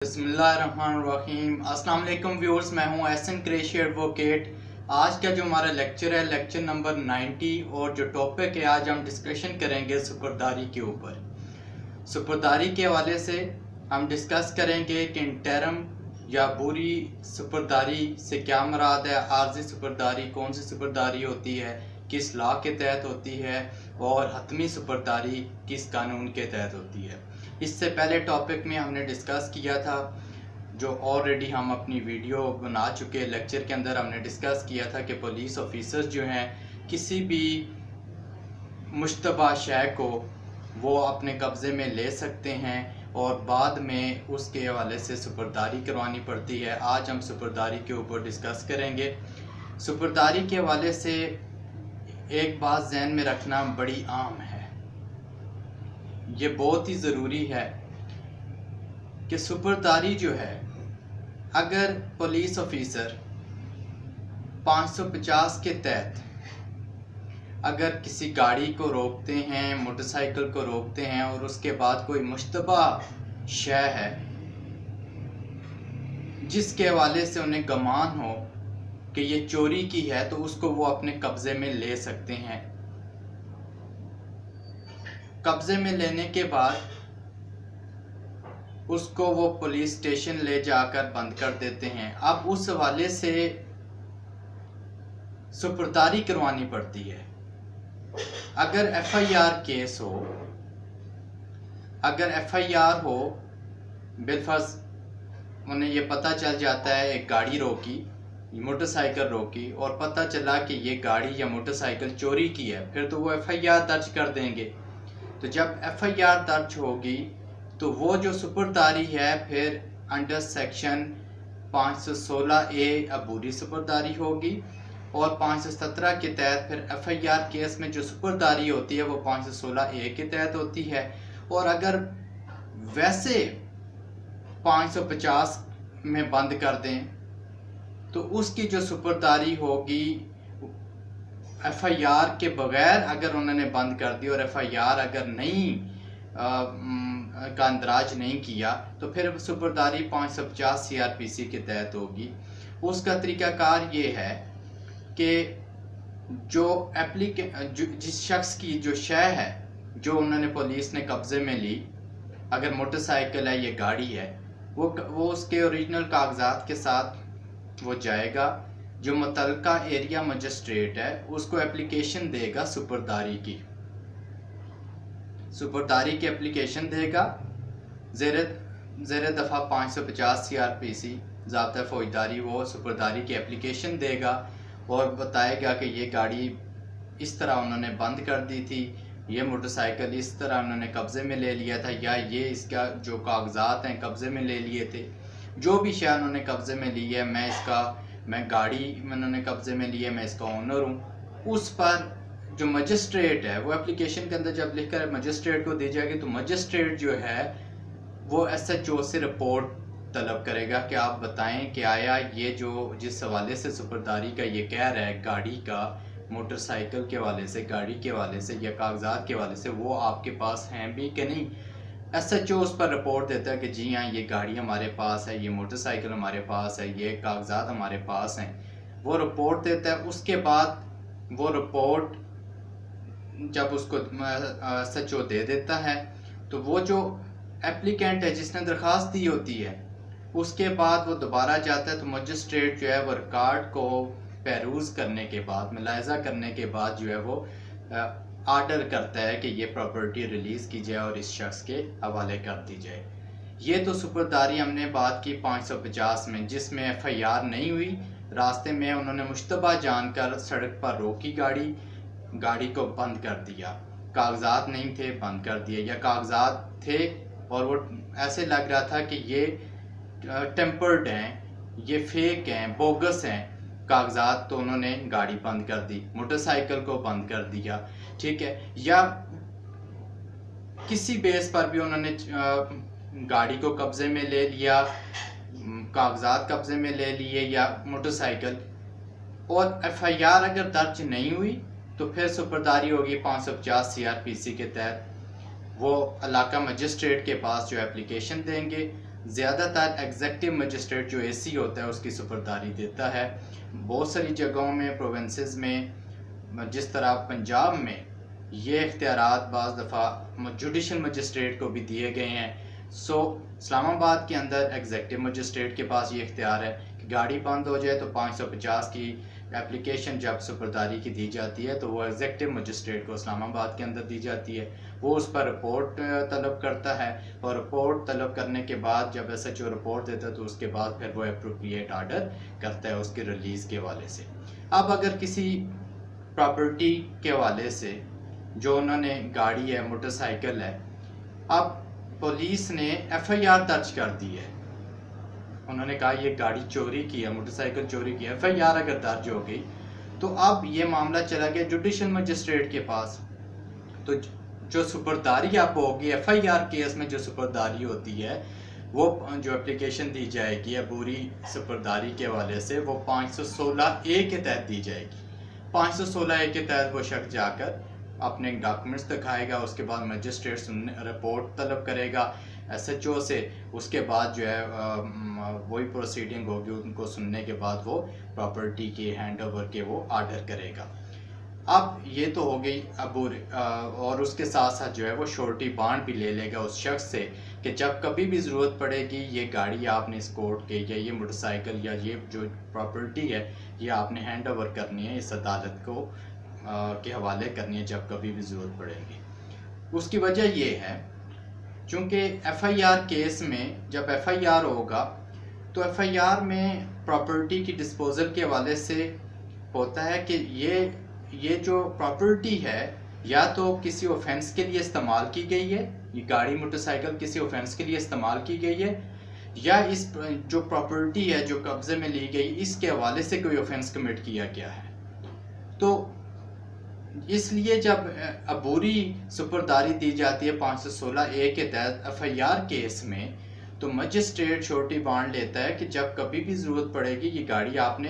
बिस्मिल्लाहिर्रहमानिर्रहीम। अस्सलाम वालेकुम व्यूअर्स, मैं हूं एहसन कुरैशी एडवोकेट। आज का जो हमारा लेक्चर है लेक्चर नंबर 90 और जो टॉपिक है आज हम डिस्कशन करेंगे सुपरदारी के ऊपर। सुपरदारी के हवाले से हम डिस्कस करेंगे कि इंटरम या बुरी सुपरदारी से क्या मुराद है, आर्जी सुपरदारी कौन सी सुपरदारी होती है, किस लॉ के तहत होती है और हतमी सुपरदारी किस कानून के तहत होती है। इससे पहले टॉपिक में हमने डिस्कस किया था, जो ऑलरेडी हम अपनी वीडियो बना चुके लेक्चर के अंदर हमने डिस्कस किया था कि पुलिस ऑफिसर्स जो हैं किसी भी मुश्तबा शय को वो अपने कब्ज़े में ले सकते हैं और बाद में उसके हवाले से सुपरदारी करवानी पड़ती है। आज हम सुपरदारी के ऊपर डिस्कस करेंगे। सुपरदारी के हवाले से एक बात जहन में रखना बड़ी आम है, ये बहुत ही ज़रूरी है कि सुपरदारी जो है, अगर पुलिस ऑफिसर 550 के तहत अगर किसी गाड़ी को रोकते हैं, मोटरसाइकिल को रोकते हैं और उसके बाद कोई मुश्तबा शय है जिसके हवाले से उन्हें गुमान हो कि ये चोरी की है, तो उसको वो अपने कब्ज़े में ले सकते हैं। कब्ज़े में लेने के बाद उसको वो पुलिस स्टेशन ले जाकर बंद कर देते हैं। अब उस हवाले से सुपरदारी करवानी पड़ती है। अगर एफआईआर केस हो, अगर एफआईआर हो, बिलफर्ज उन्हें ये पता चल जाता है एक गाड़ी रोकी, मोटरसाइकिल रोकी और पता चला कि ये गाड़ी या मोटरसाइकिल चोरी की है, फिर तो वो एफआईआर दर्ज कर देंगे। तो जब एफआईआर दर्ज होगी तो वो जो सुपरदारी है फिर अंडर सेक्शन 516A अबूरी सुपरदारी होगी और 517 के तहत फिर एफआईआर केस में जो सुपरदारी होती है वो 516A के तहत होती है। और अगर वैसे 550 में बंद कर दें तो उसकी जो सुपरदारी होगी एफआईआर के बगैर अगर उन्होंने बंद कर दी और एफआईआर अगर नहीं का अंदराज नहीं किया तो फिर सुपरदारी 550 सीआरपीसी के तहत होगी। उसका तरीकाकार ये है कि जिस शख्स की जो शय है जो उन्होंने पुलिस ने कब्जे में ली, अगर मोटरसाइकिल है, ये गाड़ी है, वो उसके ओरिजिनल कागजात के साथ वो जाएगा, जो मुतल्लिका एरिया मजिस्ट्रेट है उसको एप्लीकेशन देगा सुपरदारी की एप्लीकेशन देगा। ज़ेर दफ़ा 550 सीआरपीसी ज़ाब्ता फौजदारी वो सुपरदारी की एप्लीकेशन देगा और बताएगा कि ये गाड़ी इस तरह उन्होंने बंद कर दी थी, ये मोटरसाइकिल इस तरह उन्होंने कब्ज़े में ले लिया था, या ये इसका जो कागजात हैं कब्ज़े में ले लिए थे, जो भी शय उन्होंने कब्ज़े में ली है, मैं गाड़ी उन्होंने कब्ज़े में ली है, मैं इसका ओनर हूँ। उस पर जो मजिस्ट्रेट है वो एप्लीकेशन के अंदर जब लिखकर मजिस्ट्रेट को दी जाएगी तो मजिस्ट्रेट जो है वो एसएचओ से रिपोर्ट तलब करेगा कि आप बताएं कि आया ये जो जिस हवाले से सुपरदारी का ये कह रहा है, गाड़ी का, मोटरसाइकिल के हवाले से, गाड़ी के हवाले से या कागजात के हवाले से, वो आपके पास हैं भी कि नहीं। एसएचओ उस पर रिपोर्ट देता है कि जी हाँ, ये गाड़ी हमारे पास है, ये मोटरसाइकिल हमारे पास है, ये कागजात हमारे पास हैं। वो रिपोर्ट देता है। उसके बाद वो रिपोर्ट जब उसको एसएचओ दे देता है तो वो जो एप्लीकेंट है जिसने दरख्वास्त दी होती है, उसके बाद वो दोबारा जाता है तो मजिस्ट्रेट जो है वो रिकॉर्ड को पेरूज करने के बाद, मुलाहिजा करने के बाद जो है वो आर्डर करता है कि ये प्रॉपर्टी रिलीज़ की जाए और इस शख्स के हवाले कर दी जाए। ये तो सुपरदारी हमने बात की 550 में, जिसमें एफआईआर नहीं हुई, रास्ते में उन्होंने मुश्तबा जानकर सड़क पर रोकी गाड़ी को बंद कर दिया, कागजात नहीं थे बंद कर दिए, या कागजात थे और वो ऐसे लग रहा था कि ये टेम्पर्ड हैं, ये फेक हैं, बोगस हैं कागजात, तो उन्होंने गाड़ी बंद कर दी, मोटरसाइकिल को बंद कर दिया, ठीक है। या किसी बेस पर भी उन्होंने गाड़ी को कब्जे में ले लिया, कागजात कब्जे में ले लिए या मोटरसाइकिल, और एफआईआर अगर दर्ज नहीं हुई तो फिर सुपरदारी होगी 550 सीआरपीसी के तहत। वो इलाका मजिस्ट्रेट के पास जो एप्लीकेशन देंगे, ज़्यादातर एग्जेक्टिव मजिस्ट्रेट जो एसी होता है उसकी सुपरदारी देता है। बहुत सारी जगहों में, प्रोविंसेस में, जिस तरह पंजाब में ये इख्तियारात बाज़ दफ़ा जुडिशल मजिस्ट्रेट को भी दिए गए हैं। सो इस्लामाबाद के अंदर एग्जेक्टिव मजिस्ट्रेट के पास ये इख्तियार है कि गाड़ी बंद हो जाए तो 550 की एप्लीकेशन जब सुपरदारी की दी जाती है तो वो एग्जेक्टिव मजिस्ट्रेट को इस्लामाबाद के अंदर दी जाती है। वो उस पर रिपोर्ट तलब करता है और रिपोर्ट तलब करने के बाद जब SHO रिपोर्ट देता है तो उसके बाद फिर वो अप्रोप्रिएट आर्डर करता है उसके रिलीज़ के हवाले से। अब अगर किसी प्रॉपर्टी के हवाले से जो उन्होंने गाड़ी है, मोटरसाइकिल है, अब पुलिस ने FIR दर्ज कर दी है, उन्होंने कहा ये गाड़ी चोरी की है, मोटरसाइकिल चोरी की है, FIR अगर दर्ज हो गई तो अब ये मामला चला गया जुडिशल मजिस्ट्रेट के पास। तो जो सुपरदारी आप होगी FIR केस में, जो सुपरदारी होती है वो जो एप्लीकेशन दी जाएगी अबूरी सुपरदारी के हवाले से वो 516A के तहत दी जाएगी। 516A के तहत वो शख्स जाकर अपने डॉक्यूमेंट्स दिखाएगा, उसके बाद मजिस्ट्रेट रिपोर्ट तलब करेगा SHO से, उसके बाद जो है वही प्रोसीडिंग होगी, उनको सुनने के बाद वो प्रॉपर्टी के हैंड ओवर के वो आर्डर करेगा। अब ये तो हो गई अबूर, और उसके साथ साथ जो है वो श्योरिटी बॉन्ड भी ले लेगा उस शख्स से कि जब कभी भी ज़रूरत पड़ेगी ये गाड़ी आपने इस कोर्ट के या ये मोटरसाइकिल या ये जो प्रॉपर्टी है ये आपने हैंड ओवर करनी है, इस अदालत को के हवाले करनी है जब कभी भी ज़रूरत पड़ेगी। उसकी वजह ये है चूँकि FIR केस में जब FIR होगा तो FIR में प्रॉपर्टी की डिस्पोजल के हवाले से होता है कि ये जो प्रॉपर्टी है या तो किसी ऑफेंस के लिए इस्तेमाल की गई है, ये गाड़ी मोटरसाइकिल किसी ऑफेंस के लिए इस्तेमाल की गई है, या इस जो प्रॉपर्टी है जो कब्जे में ली गई इसके हवाले से कोई ऑफेंस कमिट किया गया है। तो इसलिए जब अबूरी सुपरदारी दी जाती है 516A के तहत FIR केस में तो मजिस्ट्रेट श्योरिटी बॉन्ड लेता है कि जब कभी भी ज़रूरत पड़ेगी ये गाड़ी आपने,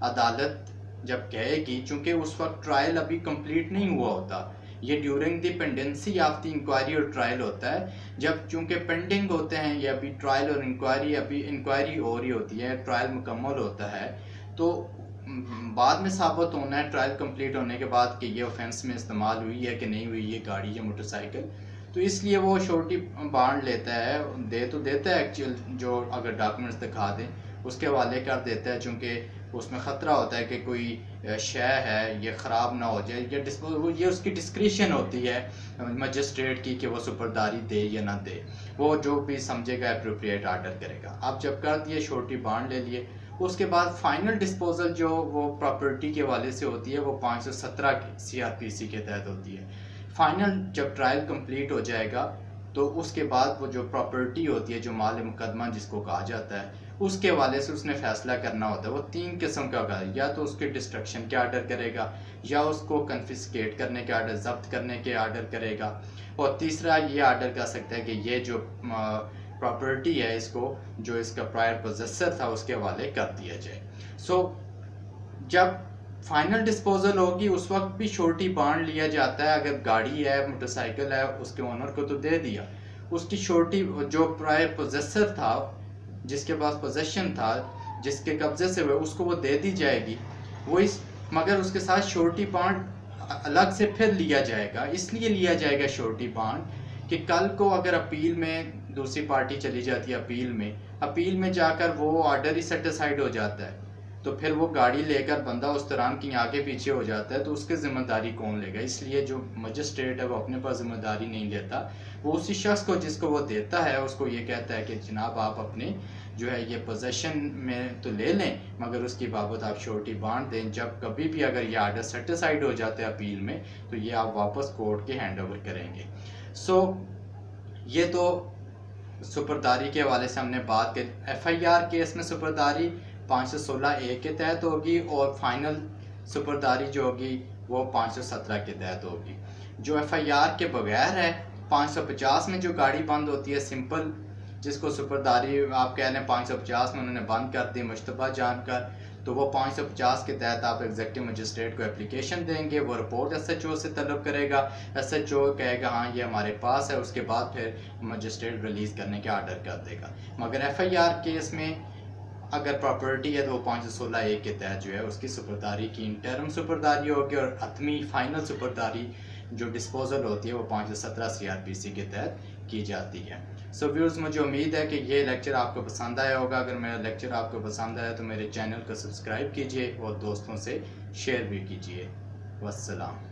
अदालत जब कहेगी, चूँकि उस वक्त ट्रायल अभी कंप्लीट नहीं हुआ होता, ये during the pendency of the inquiry और ट्रायल होता है, जब चूँकि पेंडिंग होते हैं ये अभी ट्रायल और इंक्वायरी, अभी इंक्वायरी हो रही होती है, ट्रायल मुकम्मल होता है, तो बाद में साबित होना है ट्रायल कंप्लीट होने के बाद कि ये ऑफेंस में इस्तेमाल हुई है कि नहीं हुई ये गाड़ी या मोटरसाइकिल। तो इसलिए वो श्योरिटी बॉन्ड लेता है, दे तो देता है एक्चुअल, जो अगर डॉक्यूमेंट्स दिखा दें उसके हवाले कर देता है, चूँकि उसमें ख़तरा होता है कि कोई शय है ये ख़राब ना हो जाए, ये उसकी डिस्क्रिशन होती है मजिस्ट्रेट की कि वो सुपरदारी दे या ना दे, वो जो भी समझेगा अप्रोप्रिएट आर्डर करेगा। अब जब कर दिए श्योरिटी बॉन्ड ले लिए, उसके बाद फाइनल डिस्पोजल जो वो प्रॉपर्टी के हवाले से होती है वो 517 CRPC के तहत होती है। फाइनल जब ट्रायल कंप्लीट हो जाएगा तो उसके बाद वो जो प्रॉपर्टी होती है, जो माल मुकदमा जिसको कहा जाता है, उसके हवाले से उसने फैसला करना होता है। वो 3 किस्म का होगा, या तो उसके डिस्ट्रक्शन के आर्डर करेगा, या उसको कन्फिस्केट करने के आर्डर, जब्त करने के आर्डर करेगा, और तीसरा ये आर्डर कर सकता है कि ये जो प्रॉपर्टी है इसको, जो इसका प्रायर पोजेसर था, उसके हवाले कर दिया जाए। सो जब फाइनल डिस्पोजल होगी उस वक्त भी श्योरिटी बॉन्ड लिया जाता है। अगर गाड़ी है, मोटरसाइकिल है, उसके ओनर को तो दे दिया, उसकी श्योरिटी जो प्रायर पोजेसर था, जिसके पास पोजेशन था, जिसके कब्जे से हुए, उसको वो दे दी जाएगी वो मगर उसके साथ श्योरिटी बॉन्ड अलग से फिर लिया जाएगा। इसलिए लिया जाएगा श्योरिटी बॉन्ड कि कल को अगर अपील में दूसरी पार्टी चली जाती है, अपील में जाकर वो ऑर्डर ही सेटिस्फाइड हो जाता है, तो फिर वो गाड़ी लेकर बंदा उस दौरान कहीं आगे पीछे हो जाता है, तो उसकी जिम्मेदारी कौन लेगा। इसलिए जो मजिस्ट्रेट है वो अपने पास जिम्मेदारी नहीं लेता, वो उसी शख्स को जिसको वो देता है उसको ये कहता है कि जनाब आप अपने जो है ये पोजेशन में तो ले लें, मगर उसकी बाबत आप श्योरिटी बॉन्ड दें। जब कभी भी अगर ये आर्डर सेटिस्फाइड हो जाता है अपील में तो ये आप वापस कोर्ट के हैंड ओवर करेंगे। सो ये तो सुपरदारी के हवाले से हमने बात की। FIR केस में सुपरदारी 516A के तहत होगी और फाइनल सुपरदारी जो होगी वो 517 के तहत होगी। जो FIR के बगैर है 550 में जो गाड़ी बंद होती है सिंपल, जिसको सुपरदारी आप कह लें 550 में उन्होंने बंद कर दी मुश्तबा जानकर, तो वो 550 के तहत आप एग्जीक्यूटिव मजिस्ट्रेट को एप्लीकेशन देंगे, वो रिपोर्ट SHO से तलब करेगा, SHO कहेगा हाँ ये हमारे पास है, उसके बाद फिर मजिस्ट्रेट रिलीज़ करने के आर्डर कर देगा। मगर FIR केस में अगर प्रॉपर्टी है तो वो 516A के तहत जो है उसकी सुपुर्दारी की इंटरम सुपुर्दारी होगी, और हतमी फाइनल सुपुर्दारी जो डिस्पोजल होती है वो 517 CRPC के तहत की जाती है। सो व्यूअर्स, मुझे उम्मीद है कि ये लेक्चर आपको पसंद आया होगा। अगर मेरा लेक्चर आपको पसंद आया तो मेरे चैनल को सब्सक्राइब कीजिए और दोस्तों से शेयर भी कीजिए। वस्सलाम।